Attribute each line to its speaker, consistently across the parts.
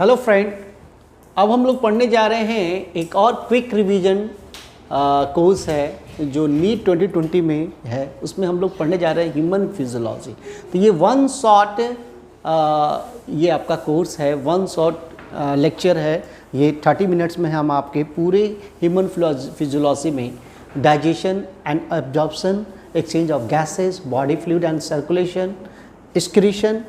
Speaker 1: Hello friend, अब हम लोग पढ़ने जा रहे हैं एक और क्विक रिवीजन कोर्स है जो नीट 2020 में है। उसमें हम लोग पढ़ने जा रहे हैं ह्यूमन फिजियोलॉजी। तो ये वन शॉट ये आपका कोर्स है, वन शॉट लेक्चर है। ये 30 मिनट्स में हम आपके पूरे ह्यूमन फिजियोलॉजी में digestion and absorption, exchange of gases, body fluid and circulation, excretion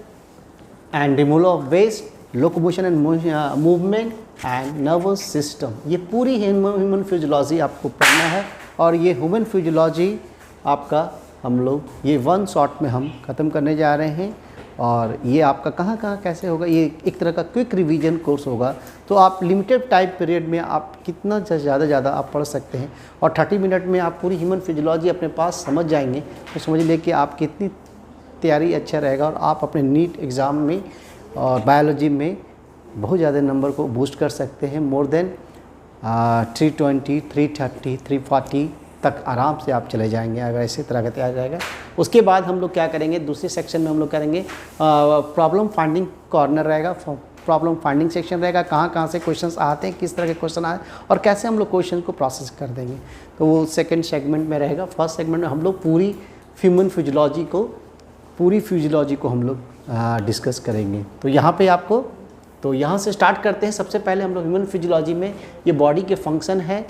Speaker 1: and removal of waste, locomotion and movement and nervous system, ये पूरी ह्यूमन फिजियोलॉजी आपको पढ़ना है। और ये ह्यूमन फिजियोलॉजी आपका हम लोग ये वन शॉट में हम ख़त्म करने जा रहे हैं। और ये आपका कहाँ कहाँ कैसे होगा, ये एक तरह का क्विक रिवीजन कोर्स होगा। तो आप लिमिटेड टाइम पीरियड में आप कितना ज़्यादा आप पढ़ सकते हैं और 30 मिनट में आप पूरी ह्यूमन फिजियोलॉजी अपने पास समझ जाएंगे। तो समझ लें कि आप कितनी तैयारी अच्छा रहेगा और आप अपने नीट एग्ज़ाम में और बायोलॉजी में बहुत ज़्यादा नंबर को बूस्ट कर सकते हैं। मोर देन 320, 330, 340 तक आराम से आप चले जाएंगे अगर इसी तरह का तैयार रहेगा। उसके बाद हम लोग क्या करेंगे, दूसरे सेक्शन में हम लोग करेंगे प्रॉब्लम फाइंडिंग कॉर्नर रहेगा, प्रॉब्लम फाइंडिंग सेक्शन रहेगा। कहाँ से क्वेश्चंस आते हैं, किस तरह के क्वेश्चन आए और कैसे हम लोग क्वेश्चन को प्रोसेस कर देंगे, तो वो सेकेंड सेगमेंट में रहेगा। फर्स्ट सेगमेंट में हम लोग पूरी ह्यूमन फिजियोलॉजी को हम लोग डिस्कस करेंगे। तो यहाँ से स्टार्ट करते हैं। सबसे पहले हम लोग ह्यूमन फिजियोलॉजी में ये बॉडी के फंक्शन है,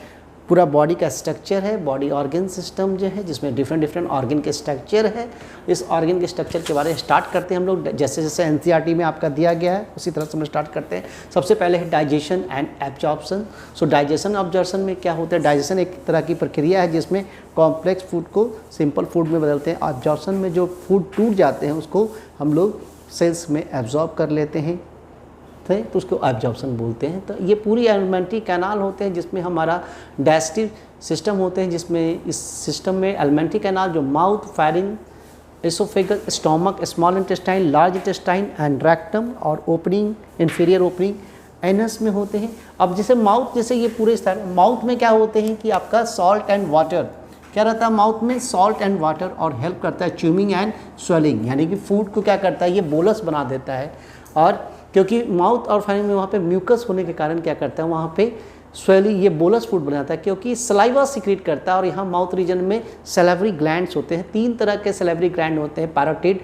Speaker 1: पूरा बॉडी का स्ट्रक्चर है, बॉडी ऑर्गन सिस्टम जो है जिसमें डिफरेंट ऑर्गन के स्ट्रक्चर है। इस ऑर्गन के स्ट्रक्चर के बारे में स्टार्ट करते हैं हम लोग, जैसे एनसीईआरटी में आपका दिया गया है उसी तरह से हम स्टार्ट करते हैं। सबसे पहले है digestion and absorption. So digestion absorption में क्या होता है, डाइजेशन एक तरह की प्रक्रिया है जिसमें कॉम्प्लेक्स फूड को सिंपल फूड में बदलते हैं। एब्जॉर्प्शन में जो फूड टूट जाते हैं उसको हम लोग सेल्स में एब्जॉर्ब कर लेते हैं, तो उसको एब्जॉर्प्शन बोलते हैं। तो ये पूरी एलिमेंट्री कैनाल होते हैं जिसमें हमारा डाइजेस्टिव सिस्टम होते हैं, जिसमें इस सिस्टम में एलिमेंट्री कैनाल जो mouth, pharynx, oesophagus, stomach, small intestine, large intestine and rectum और ओपनिंग, इंफीरियर ओपनिंग एनस में होते हैं। अब जैसे माउथ, जैसे ये पूरे माउथ में क्या होते हैं कि आपका सॉल्ट एंड वाटर क्या रहता है, माउथ में सॉल्ट एंड वाटर, और हेल्प करता है च्यूमिंग एंड स्वेलिंग, यानी कि फूड को क्या करता है, ये बोलस बना देता है। और क्योंकि माउथ और फेरिंग में वहाँ पे म्यूकस होने के कारण क्या करता है, वहाँ पे स्वेलिंग, ये बोलस फूड बनाता है क्योंकि सलाइवा सिक्रीट करता है। और यहाँ माउथ रीजन में सैलिवरी ग्लैंड्स होते हैं, 3 तरह के सैलिवरी ग्लैंड होते हैं, parotid,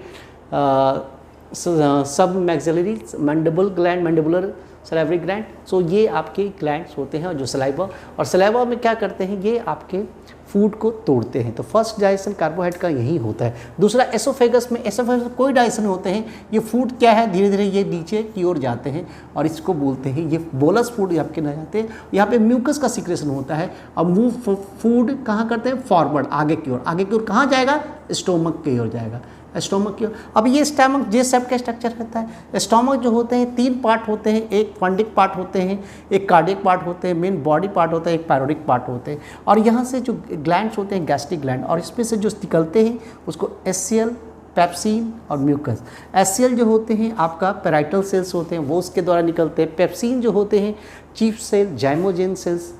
Speaker 1: sub maxillary, mandible gland, mandibular salivary gland. So ये आपके ग्लैंड्स होते हैं जो सलाइवा, और सलाइवा में क्या करते हैं, ये आपके फूड को तोड़ते हैं। तो फर्स्ट डाइजेशन कार्बोहाइड्रेट का यही होता है। दूसरा एसोफेगस में कोई डाइजेशन होते हैं, ये फूड क्या है, धीरे धीरे ये नीचे की ओर जाते हैं और इसको बोलते हैं, ये बोलस फूड आपके न जाते हैं। यहाँ पे म्यूकस का सिक्रेशन होता है और मूव फूड कहाँ करते हैं, फॉरवर्ड, आगे की ओर कहाँ जाएगा, स्टोमक की ओर जाएगा, स्टोमक की ओर। अब ये स्टोमक जे सेप का स्ट्रक्चर रहता है। स्टोमक जो होते हैं 3 पार्ट होते हैं, एक फंडिक पार्ट होते हैं, एक कार्डियक पार्ट होते हैं, मेन बॉडी पार्ट होता है, एक पैरोडिक पार्ट होते हैं। और यहाँ से जो ग्लैंड्स होते हैं गैस्ट्रिक ग्लैंड, और इसमें से जो निकलते हैं उसको एससीएल, पेप्सिन और म्यूकस। एससीएल जो होते हैं आपका पैराइटल सेल्स होते हैं, वो उसके द्वारा निकलते हैं। पेप्सिन जो होते हैं चीफ सेल, जाइमोजेन सेल्स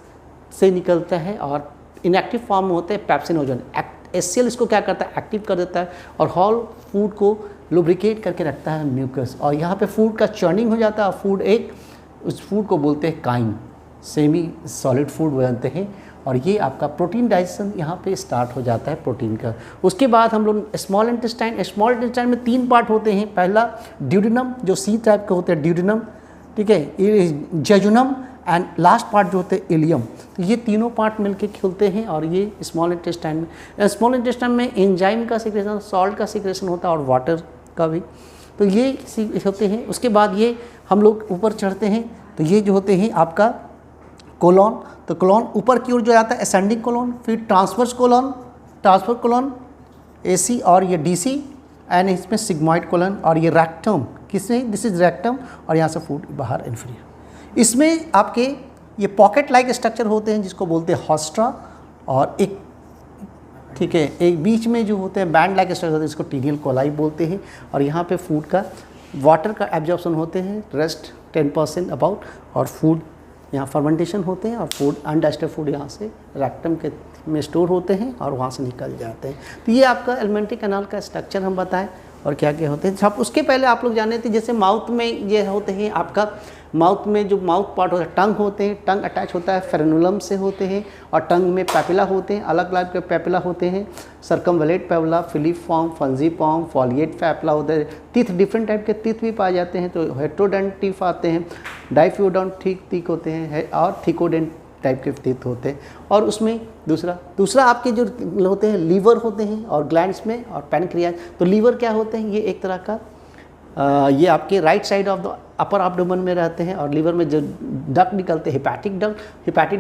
Speaker 1: से निकलता है, और इनएक्टिव फॉर्म में होते हैं पेप्सिनोजन। एससीएल इसको क्या करता है, एक्टिव कर देता है और होल फूड को लुब्रिकेट करके रखता है म्यूकस। और यहाँ पे फूड का चर्निंग हो जाता है, फूड उस फूड को बोलते हैं काइन, सेमी सॉलिड फूड बनते हैं। और ये आपका प्रोटीन डाइजेशन यहाँ पे स्टार्ट हो जाता है प्रोटीन का। उसके बाद हम लोग स्मॉल इंटेस्टाइन में 3 पार्ट होते हैं। पहला ड्यूडेनम, जो सी टाइप के होते हैं, ड्यूडेनम, ठीक है, जेजुनम एंड लास्ट पार्ट जो होते हैं इलियम। तो ये तीनों पार्ट मिलके खुलते हैं और ये स्मॉल इंटेस्टाइन में एंजाइम का सिक्रेशन, सॉल्ट का सिक्रेशन होता है और वाटर का भी। तो ये होते हैं। उसके बाद ये हम लोग ऊपर चढ़ते हैं, तो ये जो होते हैं आपका कोलॉन। तो कोलॉन ऊपर की ओर जो आता है असेंडिंग कोलॉन, फिर ट्रांसफर कोलॉन एसी और ये डीसी, एंड इसमें सिग्मॉइड कोलन, और ये रेक्टम, किसमें, दिस इज रेक्टम, और यहाँ से फूड बाहर इंफीरियर। इसमें आपके ये पॉकेट लाइक स्ट्रक्चर होते हैं जिसको बोलते हैं हॉस्ट्रा, और एक, ठीक है, एक बीच में जो होते हैं बैंड लाइक स्ट्रक्चर होते हैं जिसको टीनियल कोलाई बोलते हैं। और यहाँ पे फूड का, वाटर का एब्जॉर्प्शन होते हैं, रेस्ट 10% अबाउट, और फूड यहाँ फर्मेंटेशन होते हैं, और फूड अनडाइजेस्टेड फूड यहाँ से रेक्टम के में स्टोर होते हैं और वहाँ से निकल जाते हैं। तो ये आपका एलिमेंट्री कैनाल का स्ट्रक्चर हम बताएं। और क्या क्या होते हैं सब। उसके पहले आप लोग जाने थे जैसे माउथ में ये होते हैं आपका, माउथ में जो माउथ पार्ट होता है, टंग होते हैं, टंग अटैच होता है फ्रेनुलम से होते हैं, और टंग में पैपिला होते हैं, अलग अलग के पैपिला होते हैं, सर्कमवलेट पैपिला, फिलिफॉर्म, फंजीफॉर्म, फॉलिएट पैपिला होते हैं। टीथ डिफरेंट टाइप के टीथ भी पाए जाते हैं, तो हेट्रोडेंट टीथ आते हैं, डाइफ्यूडोंट ठीक होते हैं, और थिकोडेंट टाइप के टीथ होते हैं। और उसमें दूसरा आपके जो होते हैं लीवर होते हैं, और ग्लैंड्स में, और पैनक्रियाज। तो लीवर क्या होते हैं, ये एक तरह का ये आपके right side of the upper abdomen में रहते हैं, और लीवर में जो डक्ट निकलते हैं हिपैटिक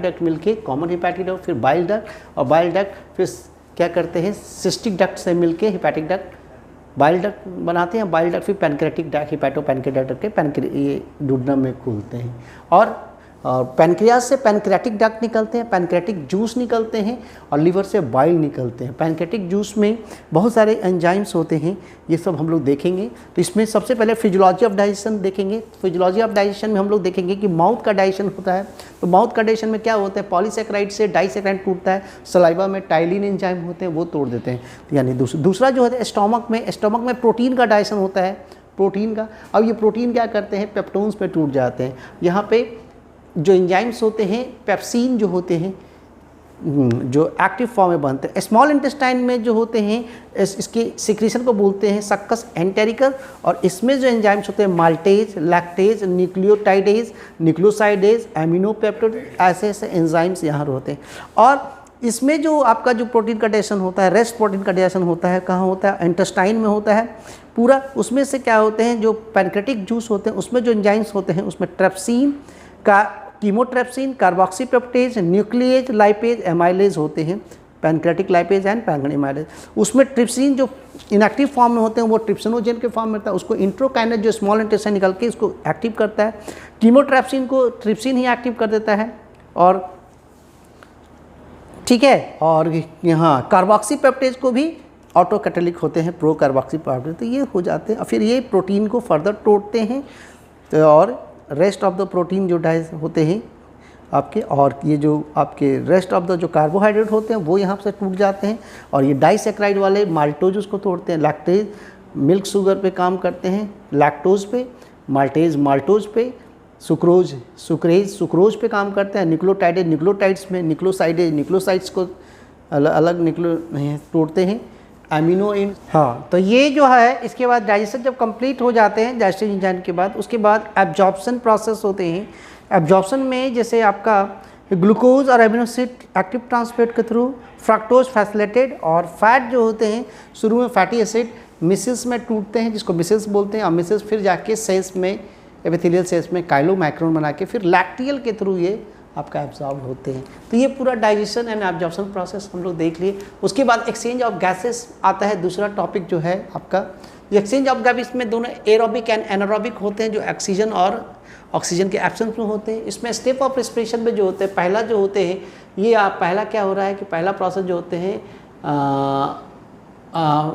Speaker 1: डक्ट मिलके कॉमन हिपैटिक डक्ट, फिर बाइल डक्ट, और बाइल डक्ट फिर क्या करते हैं सिस्टिक डक्ट से मिलके हिपैटिक डक्ट बाइल डक्ट बनाते हैं, बाइल डक्ट फिर pancreatic duct hepato pancreatic duct के ये डुडनम में खुलते हैं। और पैनक्रियाज से पैनक्रेटिक डक्ट निकलते हैं, पैनक्रेटिक जूस निकलते हैं, और लीवर से बाइल निकलते हैं। पैनक्रेटिक जूस में बहुत सारे एंजाइम्स होते हैं, ये सब हम लोग देखेंगे। तो इसमें सबसे पहले फिजियोलॉजी ऑफ डाइजेशन देखेंगे। फिजियोलॉजी ऑफ डाइजेशन में हम लोग देखेंगे कि माउथ का डाइजेशन होता है। तो माउथ का डाइजेशन में क्या होता है, पॉलीसेक्राइड से डाइसेक्राइड टूटता है, सलाइवा में टाइलिन एंजाइम होते हैं वो तोड़ देते हैं। यानी दूसरा जो है स्टोमक में प्रोटीन का डाइजेशन होता है, प्रोटीन का। अब ये प्रोटीन क्या करते हैं, पेप्टोन्स पे टूट जाते हैं। यहाँ पे जो एंजाइम्स होते हैं, पेप्सिन जो होते हैं, जो एक्टिव फॉर्म में बनते हैं। स्मॉल इंटेस्टाइन में जो होते हैं इसके सिक्रीशन को बोलते हैं सक्कस एंटेरिकस, और इसमें जो एंजाइम्स होते हैं माल्टेज, लैक्टेज, न्यूक्लियोटाइडेज, न्यूक्लियोसाइडेज, एमिनोपेप्टाइड, ऐसे एंजाइम्स यहाँ होते हैं। और इसमें जो आपका जो प्रोटीन का डाइजेशन होता है, रेस्ट प्रोटीन का डाइजेशन होता है, कहाँ होता है, इंटेस्टाइन में होता है पूरा। उसमें से क्या होते हैं, जो पैनक्रेटिक जूस होते हैं उसमें जो एंजाइम्स होते हैं उसमें ट्रेप्सिन का कीमोट्रेप्सिन, कार्बोक्सीपेप्टेज, न्यूक्लिएज, लाइपेज, एमाइलेज होते हैं, pancreatic lipase and pancreatic amylase. उसमें ट्रिप्सिन जो इनएक्टिव फॉर्म में होते हैं वो ट्रिप्सिनोजेन के फॉर्म में होता है, उसको इंट्रोकाइनेज जो स्मॉल इंटेस्टाइन निकल के इसको एक्टिव करता है। कीमोट्रेप्सिन को ट्रिप्सिन ही एक्टिव कर देता है, और ठीक है। और यहाँ कार्बोक्सीपेप्टेज को भी ऑटोकैटालिक होते हैं, प्रो कार्बोक्सीपेप्टेज, तो ये हो जाते हैं। फिर ये प्रोटीन को फर्दर तोड़ते हैं, तो और रेस्ट ऑफ द प्रोटीन जो होते हैं आपके, और ये जो आपके रेस्ट ऑफ द जो कार्बोहाइड्रेट होते हैं वो यहाँ से टूट जाते हैं, और ये डाइसेक्राइड वाले माल्टोज उसको तोड़ते हैं। लैक्टेज मिल्क शुगर पे काम करते हैं, लैक्टोज पे, माल्टेज माल्टोज पे, सुक्रोज पे काम करते हैं, न्यूक्लियोटाइड्स में न्यूक्लियोसाइड्स को अलग तोड़ते हैं, एमिनो इन। हाँ, तो ये जो है इसके बाद डाइजेशन जब कंप्लीट हो जाते हैं डाइजेस्टिव एंजाइम के बाद, उसके बाद एब्जॉर्प्शन प्रोसेस होते हैं। एब्जॉर्प्शन में जैसे आपका ग्लूकोज और एमिनो एसिड एक्टिव ट्रांसपोर्ट के थ्रू, फ्रक्टोज फैसिलिटेटेड, और फैट जो होते हैं शुरू में फैटी एसिड मिसेस में टूटते हैं जिसको मिसेस बोलते हैं, और मिसेस फिर जाके सेल्स में एपिथेलियल सेल्स में काइलोमैक्रोन बना के फिर लैक्टियल के थ्रू ये आपका एब्जॉर्ब होते हैं। तो ये पूरा डाइजेशन एंड एब्जॉर्प्शन प्रोसेस हम लोग देख लिए। उसके बाद एक्सचेंज ऑफ गैसेस आता है, दूसरा टॉपिक जो है आपका एक्सचेंज ऑफ गैस। इसमें दोनों एरोबिक एंड एनारोबिक होते हैं, जो ऑक्सीजन और ऑक्सीजन के एब्सेंस में होते हैं। इसमें स्टेप ऑफ रेस्पिरेशन में जो होते हैं, पहला जो होते हैं ये पहला क्या हो रहा है कि पहला प्रोसेस जो होते हैं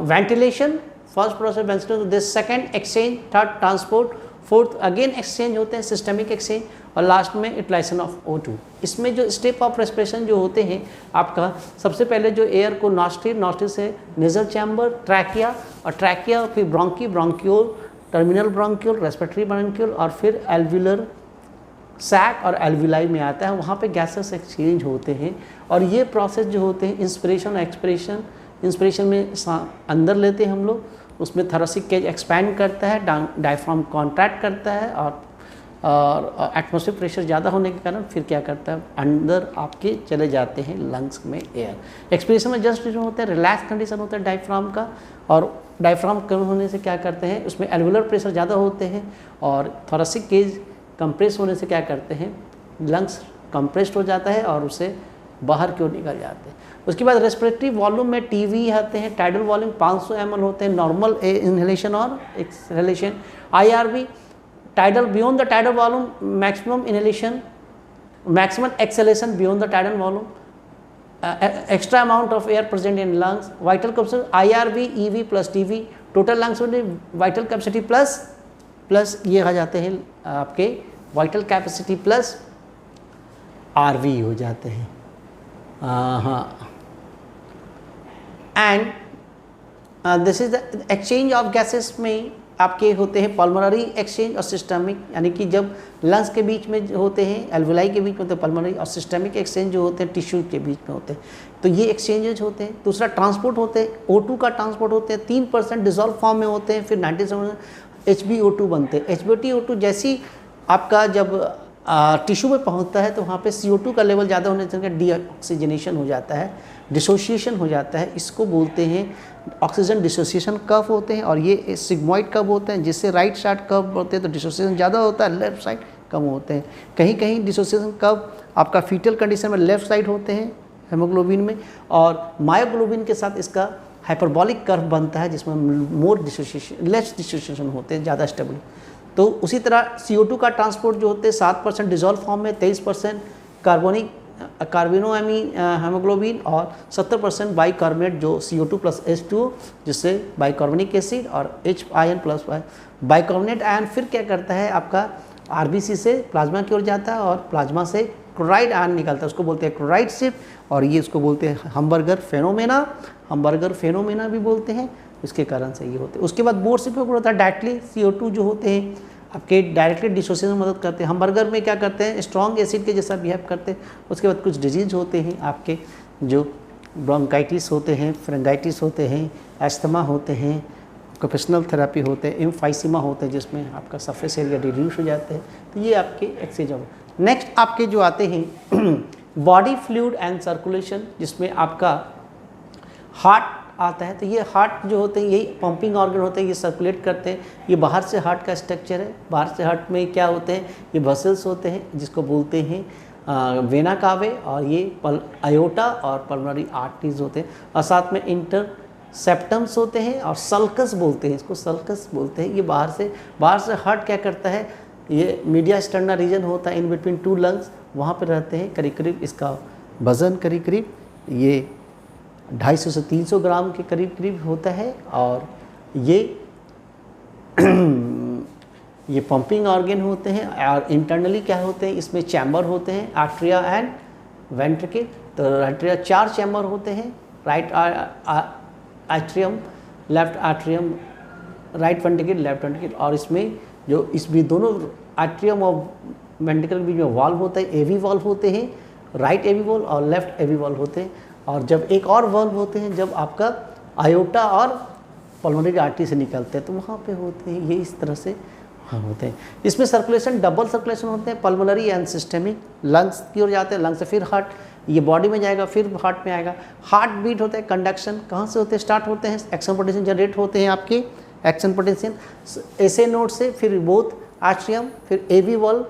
Speaker 1: ventilation, first process ventilation, this second exchange, third transport, fourth again exchange होते हैं सिस्टमिक एक्सचेंज, और लास्ट में यूटिलाइजेशन ऑफ O2। इसमें जो स्टेप ऑफ रेस्पिरेशन जो होते हैं आपका, सबसे पहले जो एयर को नॉस्ट्रिल से नेजल चैम्बर, ट्रैकिया, और ट्रैकिया फिर bronchiole, terminal bronchiole, respiratory bronchiole, और फिर एल्वुलर सैक और एल्वुलाई में आता है, वहाँ पे गैसेस एक्सचेंज होते हैं। और ये प्रोसेस जो होते हैं इंस्पिरेशन और एक्सपिरेशन, इंस्पिरेशन में अंदर लेते हैं हम लोग, उसमें थोरेसिक केज एक्सपैंड करता है, डायफ्राम कॉन्ट्रैक्ट करता है, और एटमॉस्फेरिक प्रेशर ज़्यादा होने के कारण फिर क्या करता है अंदर आपके चले जाते हैं लंग्स में एयर। एक्सपिरेशन में जस्ट जो होता है रिलैक्स कंडीशन होता है डायफ्राम का, और डायफ्राम कम होने से क्या करते हैं उसमें एल्वुलर प्रेशर ज़्यादा होते हैं, और थोरेसिक केज कंप्रेस होने से क्या करते हैं लंग्स कंप्रेस्ड हो जाता है और उससे बाहर क्यों निकल जाते हैं। उसके बाद रेस्पिरेटरी वॉल्यूम में टीवी आते हैं, टाइडल वॉल्यूम 500 ml होते हैं, नॉर्मल इनहेलेशन और exhalation. IRV tidal beyond the tidal volume, maximum inhalation, maximum exhalation beyond the tidal volume, extra amount of air present in lungs, vital capacity IRV, EV plus TV, total lungs vital capacity plus ये आ जाते हैं आपके vital capacity plus RV हो जाते हैं। हाँ, and this is the exchange of gases में आपके होते हैं पल्मोनरी एक्सचेंज और सिस्टमिक, यानी कि जब लंग्स के बीच में होते हैं, एल्वुलाई के बीच में होते हैं पल्मोनरी, और सिस्टमिक एक्सचेंज जो होते हैं टिश्यू के बीच में होते हैं। तो ये एक्सचेंजेज होते हैं। दूसरा ट्रांसपोर्ट होते हैं, O2 का ट्रांसपोर्ट होते हैं, 3% डिजॉल्व फॉर्म में होते हैं, फिर 97% HbO2 बनते हैं। HbO2 जैसी आपका जब टिश्यू में पहुंचता है तो वहाँ पे CO2 का लेवल ज़्यादा होने से डीऑक्सीजनेशन हो जाता है, डिसोसिएशन हो जाता है। इसको बोलते हैं ऑक्सीजन डिसोसिएशन कर्व होते हैं, और ये सिग्मॉइड कर्व होते हैं, जिससे राइट साइड कर्व होते हैं तो डिसोसिएशन ज़्यादा होता है, लेफ्ट साइड कम होते हैं। कहीं कहीं डिसोसिएशन कर्व आपका फीटल कंडीशन में लेफ्ट साइड होते हैं हेमोग्लोबिन में, और मायोग्लोबिन के साथ इसका हाइपरबॉलिक कर्व बनता है जिसमें मोर डिसोसिएशन, लेस डिसोसिएशन होते हैं, ज़्यादा स्टेबल। तो उसी तरह CO2 का ट्रांसपोर्ट जो होते हैं 7% डिजॉल्व फॉर्म में, 23% कार्बोनोएमीन हेमोग्लोबिन, और 70% बाइकार्बोनेट जो CO2 प्लस H2O, जिससे बाइकार्बोनिक एसिड और H ion plus bicarbonate ion फिर क्या करता है आपका RBC से प्लाज्मा की ओर जाता है, और प्लाज्मा से क्लोराइड आयन निकलता है, उसको बोलते हैं क्लोराइड शिफ्ट, और ये उसको बोलते हैं हम्बर्गर फेनोमेना भी बोलते हैं, इसके कारण से ये होते हैं। उसके बाद बोर्ड शिफ्ट होता है, डायरेक्टली CO2 जो होते हैं आपके डायरेक्टली डिसोसिएशन में मदद करते हैं। हम्बर्गर में क्या करते हैं, स्ट्रॉन्ग एसिड के जैसा बिहेव करते हैं। उसके बाद कुछ डिजीज होते हैं आपके, जो ब्रोंकाइटिस होते हैं, फ्रेंगाइटिस होते हैं, एस्थमा होते हैं, ऑक्यूपेशनल थेरेपी होते हैं, एम्फाइसीमा होते हैं जिसमें आपका सरफेस एरिया रिड्यूस हो जाते हैं। तो ये आपके एक्सचेंज हो। नेक्स्ट आपके जो आते हैं बॉडी फ्लूइड एंड सर्कुलेशन, जिसमें आपका हार्ट आता है। तो ये हार्ट जो होते हैं यही पंपिंग ऑर्गन होते हैं, ये सर्कुलेट करते हैं। ये बाहर से हार्ट का स्ट्रक्चर है। बाहर से हार्ट में क्या होते हैं, ये वसल्स होते हैं जिसको बोलते हैं वेना कावे, और ये आयोटा और पल्मोनरी आर्टरीज होते हैं, और साथ में इंटरसेप्टम्स होते हैं, और सल्कस बोलते हैं, इसको सल्कस बोलते हैं। ये बाहर से हार्ट क्या करता है, ये मीडिया स्टर्ना रीजन होता है इन बिटवीन टू लंग्स, वहाँ पर रहते हैं। करीब करीब इसका वज़न करीब ये 250 से 300 ग्राम के करीब होता है, और ये पंपिंग ऑर्गन होते हैं। और इंटरनली क्या होते हैं, इसमें चैम्बर होते हैं, आर्ट्रिया एंड वेंट्रिकल। तो आर्ट्रिया 4 चैम्बर होते हैं, right atrium, left atrium, right ventricle, left ventricle, और इसमें जो इस भी दोनों आर्ट्रियम और वेंट्रिकल के बीच में वाल्व होता है, एवी वाल्व होते हैं, राइट एवी वाल्व और लेफ्ट एवी वाल्व होते हैं। और जब एक और वाल्व होते हैं जब आपका आयोटा और पल्मोनरी आर्टरी से निकलते हैं, तो वहाँ पे होते हैं ये इस तरह से होते हैं। इसमें सर्कुलेशन डबल सर्कुलेशन होते हैं, पल्मोनरी एंड सिस्टमिक। लंग्स की ओर जाते हैं, लंग्स से फिर हार्ट, ये बॉडी में जाएगा, फिर हार्ट में आएगा। हार्ट बीट होता है, कंडक्शन कहाँ से होते हैं, स्टार्ट होते हैं, एक्शन पोटेंशियल जनरेट होते हैं आपके, एक्शन पोटेंशियल ऐसे नोड से, फिर बोथ आर्ट्रियम, फिर एवी वाल्व,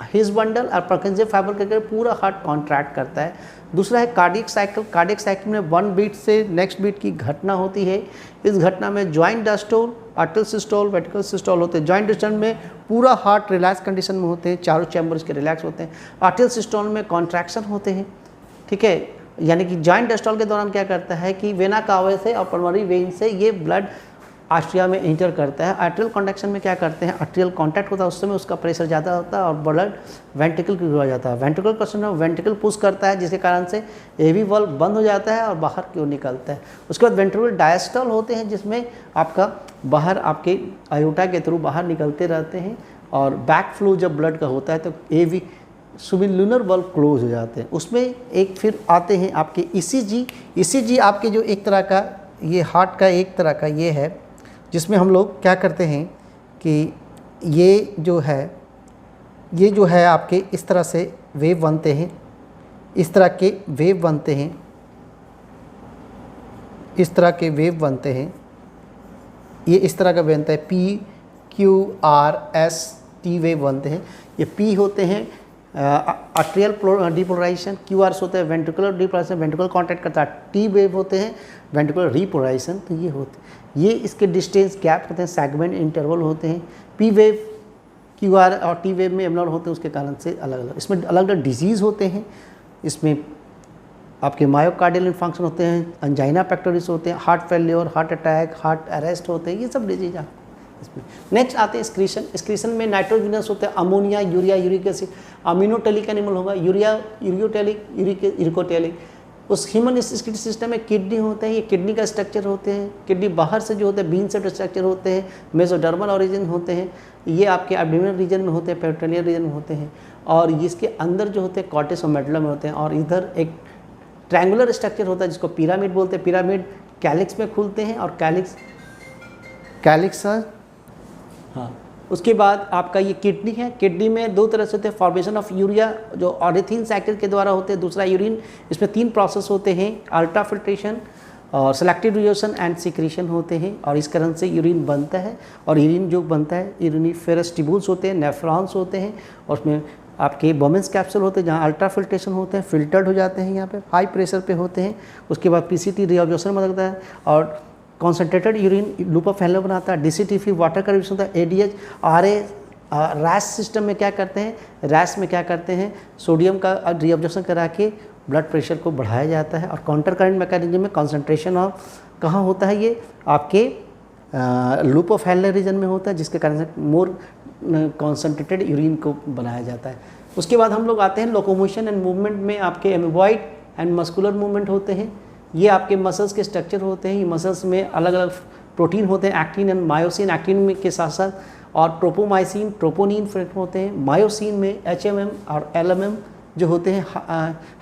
Speaker 1: हिज बंडल और परकिंजे फाइबर करके पूरा हार्ट कॉन्ट्रैक्ट करता है। दूसरा है कार्डियक साइकिल। कार्डियक साइकिल में 1 बीट से नेक्स्ट बीट की घटना होती है। इस घटना में joint diastole, arterial systole, ventricle systole होते हैं। जॉइंट डायस्टोल में पूरा हार्ट रिलैक्स कंडीशन में होते हैं, चारों चैम्बर्स के रिलैक्स होते हैं। आर्टरियल सिस्टोल में कॉन्ट्रैक्शन होते हैं, ठीक है, यानी कि जॉइंट डायस्टोल के दौरान क्या करता है कि वेना कावे से और पल्मोनरी वेन से ये ब्लड आर्ट्रिया में इंटर करता है। आर्ट्रियल कॉन्ट्रैक्शन में क्या करते हैं, आर्ट्रियल कॉन्टैक्ट होता है, उस समय उसका प्रेशर ज़्यादा होता है और ब्लड वेंट्रिकल की ओर जाता है। वेंट्रिकल क्वेश्चन में वेंट्रिकल पुश करता है, जिसके कारण से एवी वाल्व बंद हो जाता है और बाहर की ओर निकलता है। उसके बाद वेंट्रिकल डायस्टल होते हैं, जिसमें आपका बाहर आपके आयोटा के थ्रू बाहर निकलते रहते हैं, और बैक फ्लो जब ब्लड का होता है तो एवी सुबिलुनर वाल्व क्लोज हो जाते हैं। उसमें एक फिर आते हैं आपके ईसीजी आपके जो एक तरह का ये हार्ट का एक तरह का ये है, जिसमें हम लोग क्या करते हैं कि ये जो है आपके इस तरह से वेव बनते हैं, इस तरह के वेव बनते हैं, इस तरह के वेव बनते हैं, ये इस तरह का बनता है, PQRST वेव बनते हैं। ये P होते हैं आर्ट्रियल डिपोलराइजेशन, QRS होते हैं वेंट्रिकुलर डिपोलराइजेशन, वेंट्रिकुलर कॉन्टैक्ट करता है। T वेव होते हैं वेंट्रिकुलर रिपोलराइजेशन। तो ये होते हैं, ये इसके डिस्टेंस गैप होते हैं, सेगमेंट इंटरवल होते हैं। P वेव QR और T वेव में एबनॉर्मल होते हैं, उसके कारण से अलग अलग इसमें अलग अलग डिजीज़ होते हैं। इसमें आपके मायोकार्डियल इन्फंक्शन होते हैं, अंजाइना पेक्टोरिस होते हैं, heart failure, heart attack, heart arrest होते हैं, ये सब डिजीज आप इसमें। नेक्स्ट आते हैं एक्सक्रीशन में नाइट्रोजनस होते हैं, ammonia, urea, uric acid. Ammonotelic animal होगा यूरिया, यूरियोटेलिक, यूरिकोटेलिक। उस ह्यूमन स्किलेटल सिस्टम में किडनी होते हैं, ये किडनी का स्ट्रक्चर होते हैं। किडनी बाहर से जो होते हैं बीन सेट स्ट्रक्चर होते हैं, मेसोडर्मल ओरिजिन होते हैं, ये आपके एब्डोमिनल रीजन में होते हैं, पेरिटोनियल रीजन में होते हैं, और इसके अंदर जो होते हैं कॉर्टेक्स और मेडुला में होते हैं। और इधर एक ट्रायंगुलर स्ट्रक्चर होता है जिसको पिरामिड बोलते हैं। पिरामिड कैलिक्स में खुलते हैं और कैलिक्स हाँ। उसके बाद आपका ये किडनी है। किडनी में दो तरह से होते हैं, फॉर्मेशन ऑफ यूरिया जो ऑरिथिन साइकिल के द्वारा होते हैं, दूसरा यूरिन। इसमें 3 प्रोसेस होते हैं, अल्ट्रा फिल्ट्रेशन और सेलेक्टिव रिड्यूशन एंड सिक्रीशन होते हैं, और इस कारण से यूरिन बनता है। और यूरिन जो बनता है, यूरिनिफेरस ट्यूब्यूल्स होते हैं, नेफ्रॉन्स होते हैं, और उसमें आपके बोमेंस कैप्सूल होते हैं जहाँ अल्ट्रा फिल्ट्रेशन होते हैं, फिल्टर्ड हो जाते हैं, यहाँ पे हाई प्रेशर पे होते हैं। उसके बाद पीसीटी रीअब्जॉर्प्शन में लगता है, और concentrated urine loop of hello बनाता है। डीसीटी फिर वाटर का रिड्यूशन होता है। एडीएच आरए रैश सिस्टम में क्या करते हैं, रैश में क्या करते हैं, सोडियम का रीअब्जॉर्प्शन करा के ब्लड प्रेशर को बढ़ाया जाता है। और काउंटर करंट मैकेनिज्म में कॉन्सेंट्रेशन ऑफ कहाँ होता है, ये आपके लूप ऑफ हेलो रीजन में होता है, जिसके कारण से मोर कॉन्सेंट्रेटेड यूरिन को बनाया जाता है। उसके बाद हम लोग आते हैं लोकोमोशन एंड मूवमेंट में। आपके एमीबॉइड एंड मस्कुलर मूवमेंट होते हैं। ये आपके मसल्स के स्ट्रक्चर होते हैं। ये मसल्स में अलग अलग प्रोटीन होते हैं, एक्टिन एंड मायोसिन। एक्टिन में के साथ साथ और ट्रोपोमाइसिन, ट्रोपोनिन फ्रेक्ट होते हैं। मायोसिन में एचएमएम और एलएमएम जो होते हैं,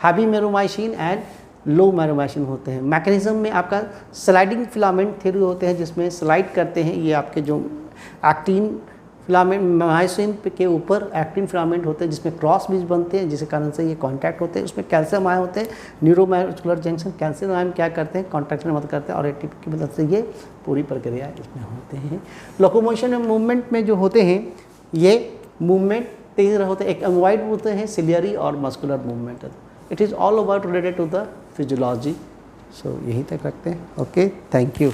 Speaker 1: हैवी मेरोमाइसिन एंड लो मेरोमाइसिन होते हैं। मैकेनिज्म में आपका स्लाइडिंग फिलामेंट थ्योरी होते हैं, जिसमें स्लाइड करते हैं ये आपके जो एक्टिन फिलामेंट, मायोसिन के ऊपर एक्टिन फिलामेंट होते हैं जिसमें क्रॉस ब्रिज बनते हैं, जिसके कारण से ये कांटेक्ट होते हैं। उसमें कैल्शियम आयन होते हैं, न्यूरोमस्कुलर जंक्शन। कैल्शियम आयन क्या करते हैं, कॉन्ट्रैक्शन में मदद करते हैं, और एटीपी की मदद से ये पूरी प्रक्रिया इसमें होते हैं। लोकोमोशन एंड मूवमेंट में जो होते हैं, ये मूवमेंट तेज होते हैं। एक एमवाइड होते हैं, सिलियरी और muscular movement. It is all about related to the physiology. So यहीं तक रखते हैं। Okay, thank you.